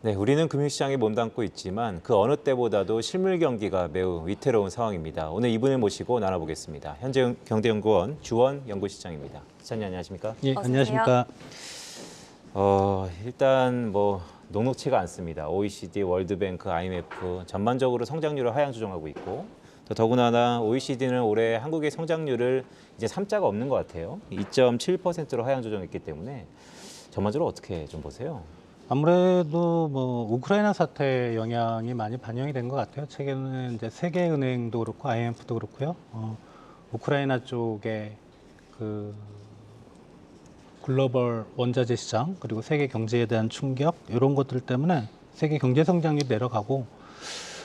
네, 우리는 금융시장에 몸담고 있지만 그 어느 때보다도 실물 경기가 매우 위태로운 상황입니다. 오늘 이분을 모시고 나눠보겠습니다. 현재경제연구원 주원 연구실장입니다. 시장님 안녕하십니까? 예, 안녕하십니까? 일단 녹록치가 않습니다. OECD, 월드뱅크, IMF 전반적으로 성장률을 하향 조정하고 있고 더구나 OECD는 올해 한국의 성장률을 이제 3자가 없는 것 같아요. 2.7%로 하향 조정했기 때문에 전반적으로 어떻게 좀 보세요? 아무래도 우크라이나 사태 영향이 많이 반영이 된 것 같아요. 최근에 이제 세계은행도 그렇고 IMF도 그렇고요. 우크라이나 쪽에 그 글로벌 원자재 시장 그리고 세계 경제에 대한 충격 이런 것들 때문에 세계 경제 성장률이 내려가고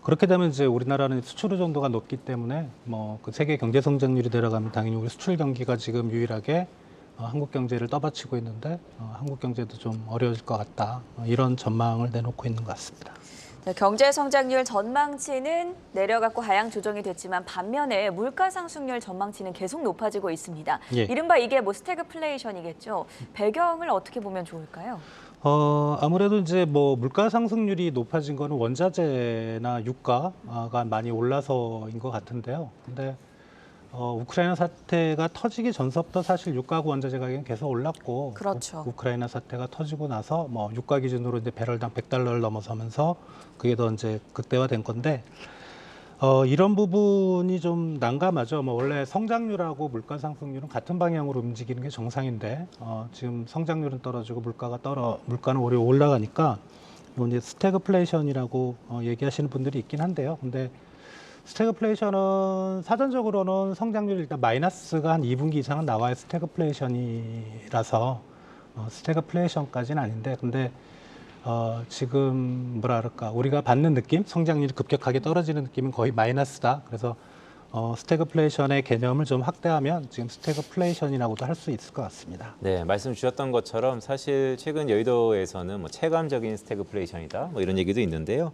그렇게 되면 이제 우리나라는 수출 의존도가 높기 때문에 그 세계 경제 성장률이 내려가면 당연히 우리 수출 경기가 지금 유일하게 한국 경제를 떠받치고 있는데 한국 경제도 좀 어려워질 것 같다. 이런 전망을 내놓고 있는 것 같습니다. 네, 경제 성장률 전망치는 내려갔고 하향 조정이 됐지만 반면에 물가 상승률 전망치는 계속 높아지고 있습니다. 예. 이른바 이게 스태그플레이션이겠죠. 배경을 어떻게 보면 좋을까요? 아무래도 이제 물가 상승률이 높아진 거는 원자재나 유가가 많이 올라서인 것 같은데요. 근데 우크라이나 사태가 터지기 전서부터 사실 유가하고 원자재 가격은 계속 올랐고, 그렇죠. 우크라이나 사태가 터지고 나서 유가 기준으로 이제 배럴당 $100를 넘어서면서 그게 더 이제 극대화된 건데, 이런 부분이 좀 난감하죠. 원래 성장률하고 물가 상승률은 같은 방향으로 움직이는 게 정상인데, 지금 성장률은 떨어지고 물가는 오히려 올라가니까 이건 이제 스태그플레이션이라고 얘기하시는 분들이 있긴 한데요. 근데 스태그플레이션은 사전적으로는 성장률이 일단 마이너스가 한 2분기 이상은 나와야 스태그플레이션이라서 스태그플레이션까지는 아닌데 근데 지금 우리가 받는 느낌, 성장률이 급격하게 떨어지는 느낌은 거의 마이너스다. 그래서 스태그플레이션의 개념을 좀 확대하면 지금 스태그플레이션이라고도 할 수 있을 것 같습니다. 네, 말씀 주셨던 것처럼 사실 최근 여의도에서는 체감적인 스태그플레이션이다 이런 얘기도 있는데요.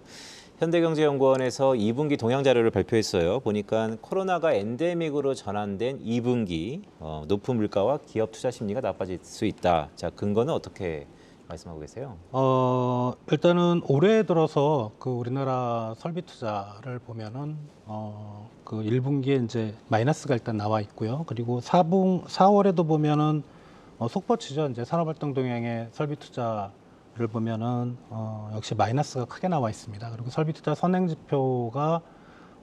현대경제연구원에서 2분기 동향 자료를 발표했어요. 보니까 코로나가 엔데믹으로 전환된 2분기 높은 물가와 기업 투자 심리가 나빠질 수 있다. 자, 근거는 어떻게 말씀하고 계세요? 일단은 올해 들어서 그 우리나라 설비 투자를 보면은 그 1분기에 이제 마이너스가 일단 나와 있고요. 그리고 4월에도 보면은 속보치죠. 이제 산업활동 동향의 설비 투자를 보면은 역시 마이너스가 크게 나와 있습니다. 그리고 설비 투자 선행 지표가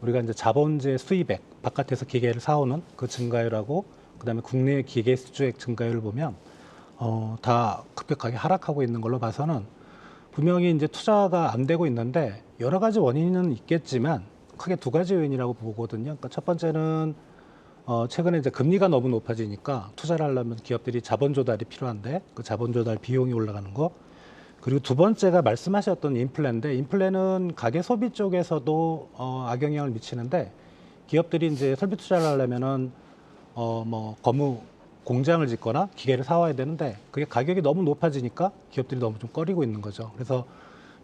우리가 이제 자본재 수입액 바깥에서 기계를 사오는 그 증가율하고 그다음에 국내 기계 수주액 증가율을 보면 다 급격하게 하락하고 있는 걸로 봐서는 분명히 이제 투자가 안 되고 있는데 여러 가지 원인은 있겠지만 크게 두 가지 요인이라고 보거든요. 그러니까 첫 번째는 최근에 이제 금리가 너무 높아지니까 투자를 하려면 기업들이 자본 조달이 필요한데 그 자본 조달 비용이 올라가는 거. 그리고 두 번째가 말씀하셨던 인플레인데 인플레는 가계 소비 쪽에서도 악영향을 미치는데 기업들이 이제 설비 투자를 하려면은 공장을 짓거나 기계를 사와야 되는데 그게 가격이 너무 높아지니까 기업들이 너무 좀 꺼리고 있는 거죠. 그래서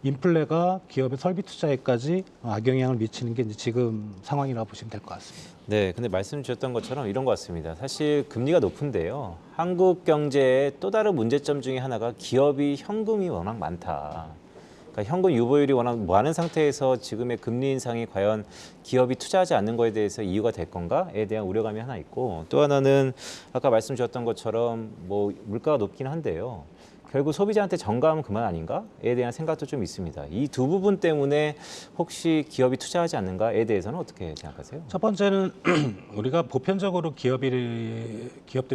인플레가 기업의 설비 투자에까지 악영향을 미치는 게 이제 지금 상황이라고 보시면 될 것 같습니다. 네, 근데 말씀 주셨던 것처럼 이런 것 같습니다. 사실 금리가 높은데요. 한국 경제의 또 다른 문제점 중에 하나가 기업이 현금이 워낙 많다. 그러니까 현금 유보율이 워낙 많은 상태에서 지금의 금리 인상이 과연 기업이 투자하지 않는 거에 대해서 이유가 될 건가에 대한 우려감이 하나 있고 또 하나는 아까 말씀 주셨던 것처럼 물가가 높긴 한데요. 결국 소비자한테 전가하면 그만 아닌가에 대한 생각도 좀 있습니다. 이 두 부분 때문에 혹시 기업이 투자하지 않는가에 대해서는 어떻게 생각하세요? 첫 번째는 우리가 보편적으로 기업들이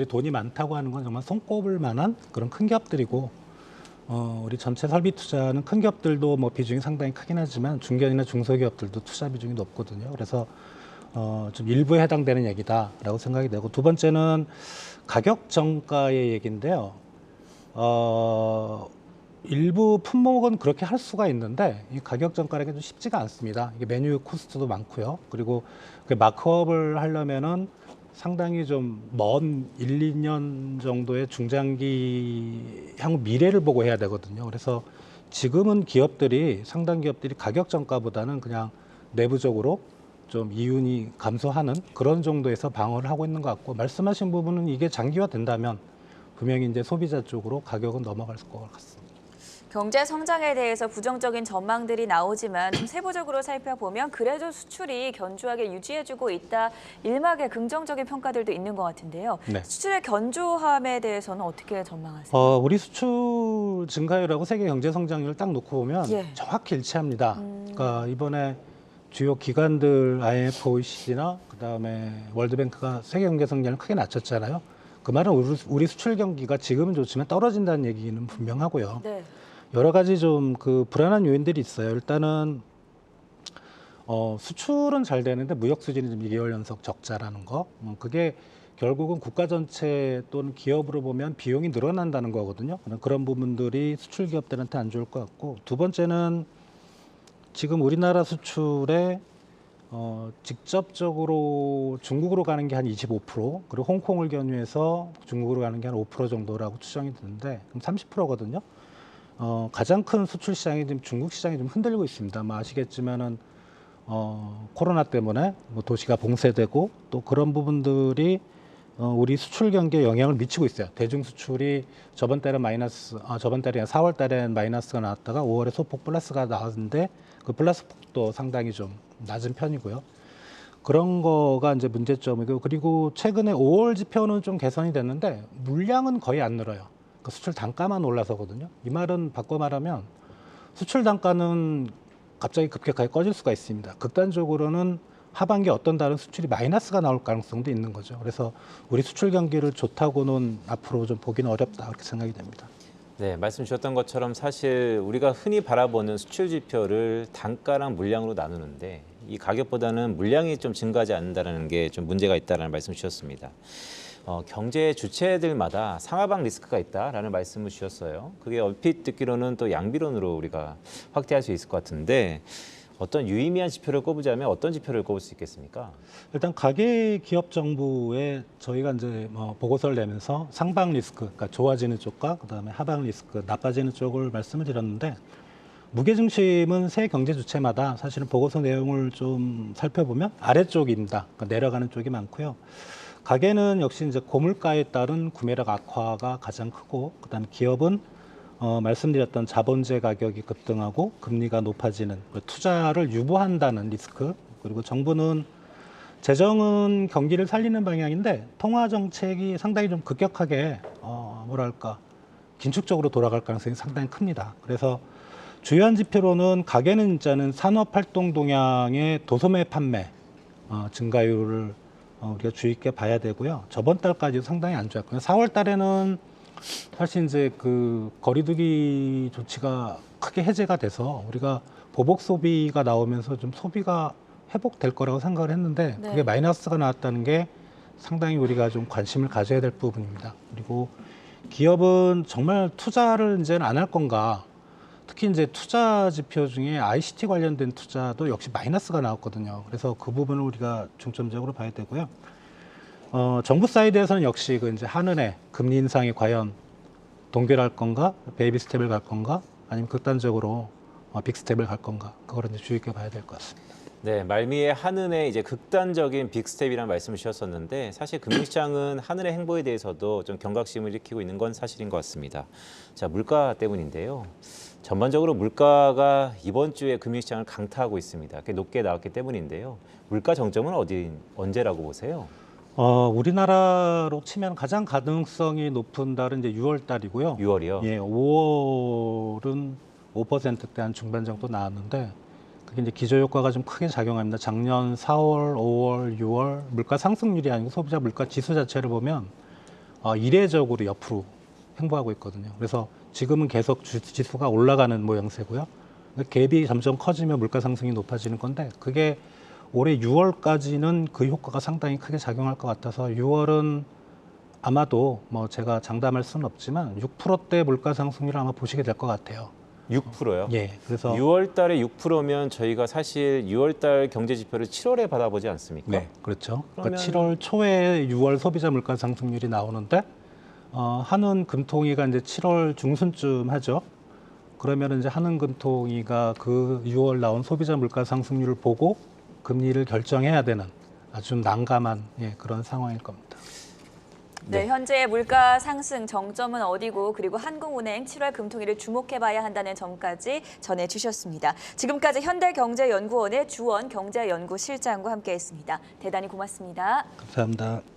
돈이 많다고 하는 건 정말 손꼽을 만한 그런 큰 기업들이고 우리 전체 설비 투자는 큰 기업들도 비중이 상당히 크긴 하지만 중견이나 중소기업들도 투자 비중이 높거든요. 그래서 좀 일부에 해당되는 얘기다라고 생각이 되고 두 번째는 가격 정가의 얘기인데요. 일부 품목은 그렇게 할 수가 있는데 이 가격 정가라는 게 좀 쉽지가 않습니다. 이게 메뉴 코스트도 많고요. 그리고 그 마크업을 하려면은 상당히 좀 먼 1, 2년 정도의 중장기 향후 미래를 보고 해야 되거든요. 그래서 지금은 상당 기업들이 가격 정가보다는 그냥 내부적으로 좀 이윤이 감소하는 그런 정도에서 방어를 하고 있는 것 같고 말씀하신 부분은 이게 장기화된다면 분명히 이제 소비자 쪽으로 가격은 넘어갈 것 같습니다. 경제 성장에 대해서 부정적인 전망들이 나오지만 좀 세부적으로 살펴보면 그래도 수출이 견조하게 유지해주고 있다. 일막의 긍정적인 평가들도 있는 것 같은데요. 네. 수출의 견조함에 대해서는 어떻게 전망하세요? 우리 수출 증가율하고 세계 경제 성장률을 딱 놓고 보면 예. 정확히 일치합니다. 그러니까 이번에 주요 기관들 IMF, OECD나 그다음에 월드뱅크가 세계 경제 성장을 크게 낮췄잖아요. 그 말은 우리 수출 경기가 지금은 좋지만 떨어진다는 얘기는 분명하고요. 네. 여러 가지 좀 그 불안한 요인들이 있어요. 일단은 수출은 잘 되는데 무역 수지는 좀 2개월 연속 적자라는 거. 그게 결국은 국가 전체 또는 기업으로 보면 비용이 늘어난다는 거거든요. 그런 부분들이 수출 기업들한테 안 좋을 것 같고, 두 번째는 지금 우리나라 수출에 직접적으로 중국으로 가는 게 한 25%, 그리고 홍콩을 견유해서 중국으로 가는 게 한 5% 정도라고 추정이 되는데, 그럼 30%거든요. 가장 큰 수출 시장이 지금 중국 시장이 좀 흔들리고 있습니다. 아시겠지만은 코로나 때문에 뭐 도시가 봉쇄되고 또 그런 부분들이 우리 수출 경기에 영향을 미치고 있어요. 대중 수출이 저번 달에 4월 달에 마이너스가 나왔다가 5월에 소폭 플러스가 나왔는데 그 플러스 폭도 상당히 좀 낮은 편이고요. 그런 거가 이제 문제점이고, 그리고 최근에 5월 지표는 좀 개선이 됐는데 물량은 거의 안 늘어요. 그 수출 단가만 올라서거든요. 이 말은 바꿔 말하면 수출 단가는 갑자기 급격하게 꺼질 수가 있습니다. 극단적으로는 하반기 어떤 달은 수출이 마이너스가 나올 가능성도 있는 거죠. 그래서 우리 수출 경기를 좋다고는 앞으로 좀 보기는 어렵다, 그렇게 생각이 됩니다. 네, 말씀 주셨던 것처럼 사실 우리가 흔히 바라보는 수출 지표를 단가랑 물량으로 나누는데 이 가격보다는 물량이 좀 증가하지 않는다는 게 좀 문제가 있다는 말씀 주셨습니다. 경제 주체들마다 상하방 리스크가 있다라는 말씀을 주셨어요. 그게 얼핏 듣기로는 또 양비론으로 우리가 확대할 수 있을 것 같은데 어떤 유의미한 지표를 꼽으자면 어떤 지표를 꼽을 수 있겠습니까? 일단 가계 기업 정부에 저희가 이제 보고서를 내면서 상방 리스크, 그러니까 좋아지는 쪽과 그다음에 하방 리스크, 나빠지는 쪽을 말씀을 드렸는데, 무게 중심은 세 경제 주체마다 사실은 보고서 내용을 좀 살펴보면 아래쪽입니다. 그러니까 내려가는 쪽이 많고요. 가계는 역시 이제 고물가에 따른 구매력 악화가 가장 크고, 그다음에 기업은 말씀드렸던 자본재 가격이 급등하고 금리가 높아지는 투자를 유보한다는 리스크, 그리고 정부는 재정은 경기를 살리는 방향인데 통화 정책이 상당히 좀 급격하게 긴축적으로 돌아갈 가능성이 상당히 큽니다. 그래서 주요한 지표로는 가계는 진짜는 산업 활동 동향의 도소매 판매 증가율을 우리가 주의 있게 봐야 되고요. 저번 달까지도 상당히 안 좋았고요. 4월 달에는 사실 이제 그 거리두기 조치가 크게 해제가 돼서 우리가 보복 소비가 나오면서 좀 소비가 회복될 거라고 생각을 했는데 네. 그게 마이너스가 나왔다는 게 상당히 우리가 좀 관심을 가져야 될 부분입니다. 그리고 기업은 정말 투자를 이제는 안 할 건가? 특히 이제 투자 지표 중에 ICT 관련된 투자도 역시 마이너스가 나왔거든요. 그래서 그 부분을 우리가 중점적으로 봐야 되고요. 정부 사이드에서는 역시 그 이제 한은의 금리 인상이 과연 동결할 건가, 베이비 스텝을 갈 건가, 아니면 극단적으로 빅 스텝을 갈 건가, 그거를 이제 주의 있게 봐야 될 것 같습니다. 네, 말미에 한은의 이제 극단적인 빅스텝이라는 말씀을 주셨었는데 사실 금융시장은 한은의 행보에 대해서도 좀 경각심을 일으키고 있는 건 사실인 것 같습니다. 자, 물가 때문인데요. 전반적으로 물가가 이번 주에 금융시장을 강타하고 있습니다. 그게 높게 나왔기 때문인데요. 물가 정점은 언제라고 보세요? 우리나라로 치면 가장 가능성이 높은 달은 이제 6월 달이고요. 6월이요? 예, 5월은 5%대 한 중반 정도 나왔는데 그게 이제 기저효과가 좀 크게 작용합니다. 작년 4월, 5월, 6월 물가 상승률이 아니고 소비자 물가 지수 자체를 보면 이례적으로 옆으로 행보하고 있거든요. 그래서 지금은 계속 지수가 올라가는 모양새고요. 갭이 점점 커지면 물가 상승이 높아지는 건데 그게 올해 6월까지는 그 효과가 상당히 크게 작용할 것 같아서 6월은 아마도 뭐 제가 장담할 수는 없지만 6%대 물가 상승률을 아마 보시게 될 것 같아요. 6%요? 예, 그래서 6월 달에 6%면 저희가 사실 6월 달 경제 지표를 7월에 받아보지 않습니까? 네, 그렇죠. 그러면... 그러니까 7월 초에 6월 소비자 물가 상승률이 나오는데 한은 금통위가 이제 7월 중순쯤 하죠. 그러면 이제 한은 금통위가 그 6월 나온 소비자 물가 상승률을 보고 금리를 결정해야 되는 아주 난감한 그런 상황일 겁니다. 네, 현재 물가 상승 정점은 어디고 그리고 한국은행 7월 금통위를 주목해봐야 한다는 점까지 전해주셨습니다. 지금까지 현대경제연구원의 주원 경제연구실장과 함께했습니다. 대단히 고맙습니다. 감사합니다.